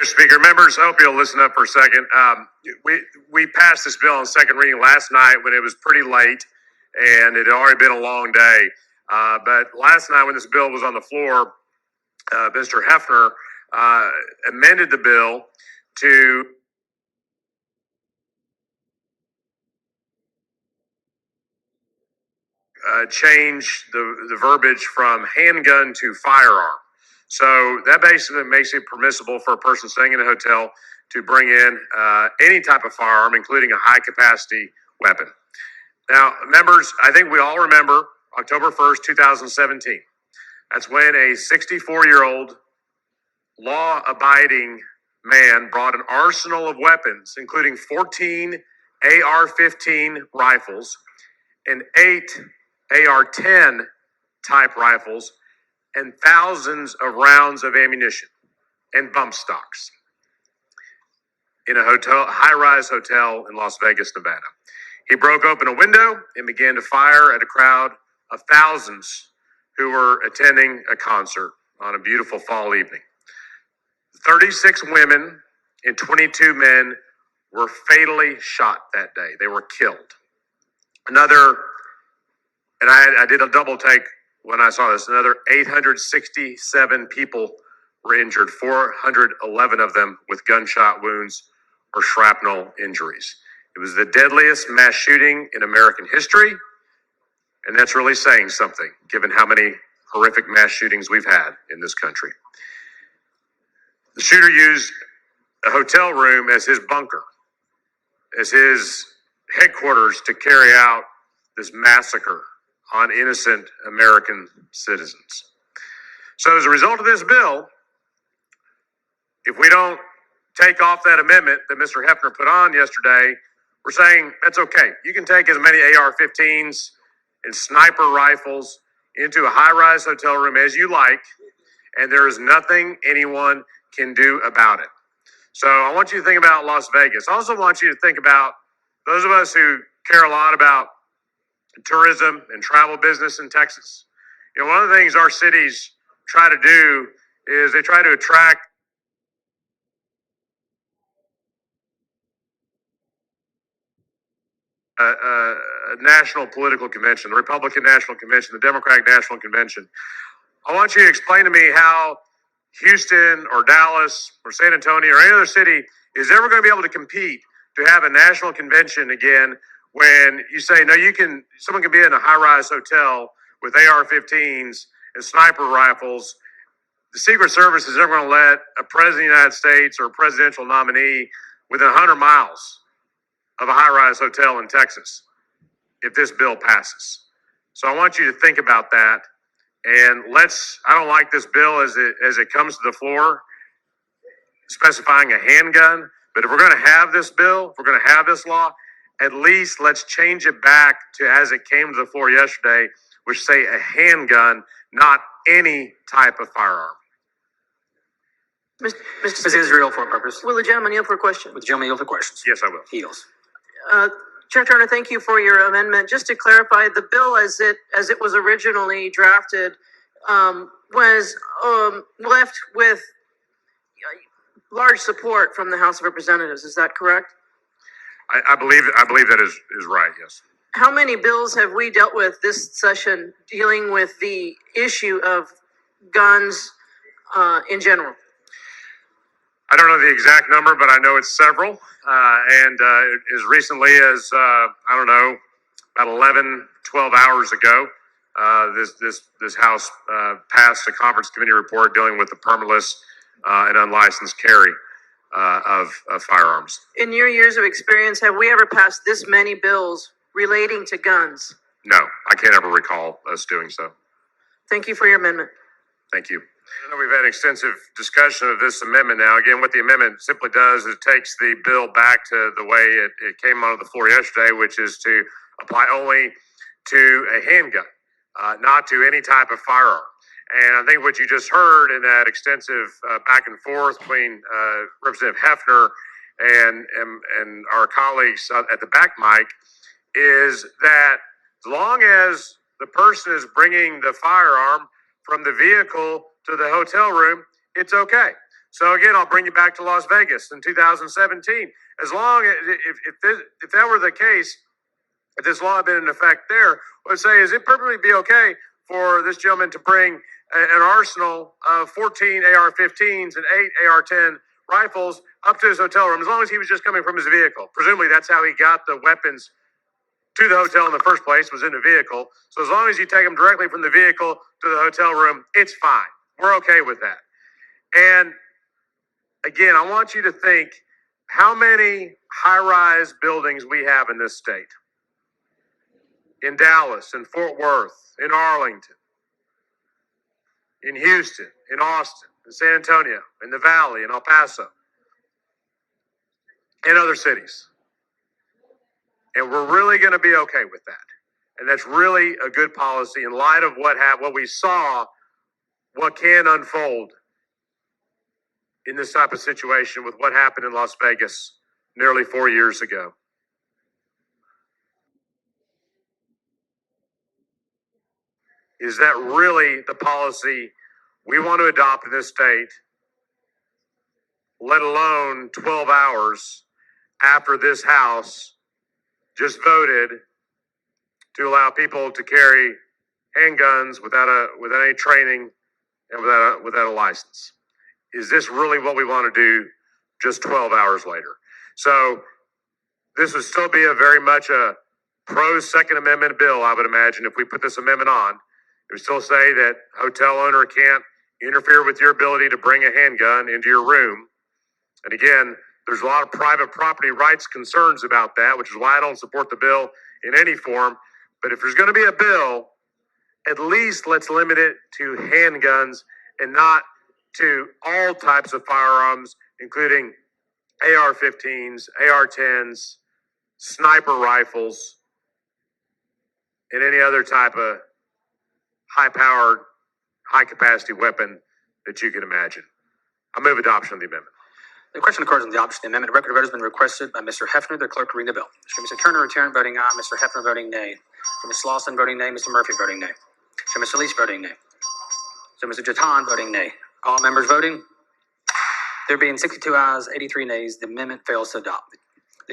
Mr. Speaker, members, I hope you'll listen up for a second. We passed this bill on second reading last night when it was pretty late, and it had already been a long day. But last night when this bill was on the floor, Mr. Hefner amended the bill to change the verbiage from handgun to firearm. So that basically makes it permissible for a person staying in a hotel to bring in any type of firearm, including a high capacity weapon. Now, members, I think we all remember October 1st, 2017. That's when a 64-year-old law abiding man brought an arsenal of weapons, including 14 AR-15 rifles and 8 AR-10 type rifles and thousands of rounds of ammunition and bump stocks in a high-rise hotel in Las Vegas, Nevada. He broke open a window and began to fire at a crowd of thousands who were attending a concert on a beautiful fall evening. 36 women and 22 men were fatally shot that day. They were killed. I did a double take when I saw this. Another 867 people were injured, 411 of them with gunshot wounds or shrapnel injuries. It was the deadliest mass shooting in American history, and that's really saying something, given how many horrific mass shootings we've had in this country. The shooter used a hotel room as his bunker, as his headquarters to carry out this massacre on innocent American citizens. So as a result of this bill, if we don't take off that amendment that Mr. Hefner put on yesterday, we're saying that's okay. You can take as many AR-15s and sniper rifles into a high-rise hotel room as you like, and there is nothing anyone can do about it. So I want you to think about Las Vegas. I also want you to think about those of us who care a lot about tourism and travel business in Texas. You know, one of the things our cities try to do is they try to attract a national political convention, the Republican National Convention, the Democratic National Convention. I want you to explain to me how Houston or Dallas or San Antonio or any other city is ever going to be able to compete to have a national convention again when you say, no, someone can be in a high-rise hotel with AR-15s and sniper rifles. The Secret Service is never going to let a president of the United States or a presidential nominee within 100 miles of a high-rise hotel in Texas if this bill passes. So I want you to think about that. And I don't like this bill as it comes to the floor, specifying a handgun. But if we're going to have this bill, if we're going to have this law, at least let's change it back to as it came to the floor yesterday, which say a handgun, not any type of firearm. Mr. Israel, for a purpose. Will the gentleman yield for a question? Would the gentleman yield for questions? Yes, I will. He yields. Chair Turner, thank you for your amendment. Just to clarify, the bill as it was originally drafted was left with large support from the House of Representatives. Is that correct? I believe that is right. Yes. How many bills have we dealt with this session dealing with the issue of guns in general? I don't know the exact number, but I know it's several. And as recently as, about 11, 12 hours ago, this House passed a conference committee report dealing with the permitless and unlicensed carry of firearms. In your years of experience, have we ever passed this many bills relating to guns? No, I can't ever recall us doing so. Thank you for your amendment. Thank you. I know we've had extensive discussion of this amendment now. Again, what the amendment simply does is it takes the bill back to the way it came onto the floor yesterday, which is to apply only to a handgun, not to any type of firearm. And I think what you just heard in that extensive back and forth between Representative Hefner and our colleagues at the back mic is that as long as the person is bringing the firearm from the vehicle to the hotel room, it's okay. So again, I'll bring you back to Las Vegas in 2017. As long as if that were the case, if this law had been in effect there, I would say, is it perfectly be okay for this gentleman to bring an arsenal of 14 AR-15s and 8 AR-10 rifles up to his hotel room, as long as he was just coming from his vehicle? Presumably, that's how he got the weapons to the hotel in the first place, was in the vehicle. So as long as you take them directly from the vehicle to the hotel room, it's fine. We're okay with that. And again, I want you to think how many high-rise buildings we have in this state. In Dallas, in Fort Worth, in Arlington, in Houston, in Austin, in San Antonio, in the Valley, in El Paso, and other cities. And we're really going to be okay with that. And that's really a good policy in light of what we saw, what can unfold in this type of situation with what happened in Las Vegas nearly 4 years ago. Is that really the policy we want to adopt in this state, let alone 12 hours after this House just voted to allow people to carry handguns without any training and without a license? Is this really what we want to do just 12 hours later? So this would still be a very much a pro Second Amendment bill, I would imagine, if we put this amendment on. It would still say that hotel owner can't interfere with your ability to bring a handgun into your room. And again, there's a lot of private property rights concerns about that, which is why I don't support the bill in any form. But if there's going to be a bill, at least let's limit it to handguns and not to all types of firearms, including AR-15s, AR-10s, sniper rifles, and any other type of high-powered, high-capacity weapon that you can imagine. I move adoption of the amendment. The question occurs on the adoption of the amendment. A record of vote has been requested by Mr. Hefner. The clerk will read the bill. Mr. Turner return voting aye. Mr. Hefner voting nay. Ms. Lawson voting nay. Mr. Murphy voting nay. Mr. Leach voting nay. Mr. Jatan voting nay. All members voting. There being 62 ayes, 83 nays, the amendment fails to adopt.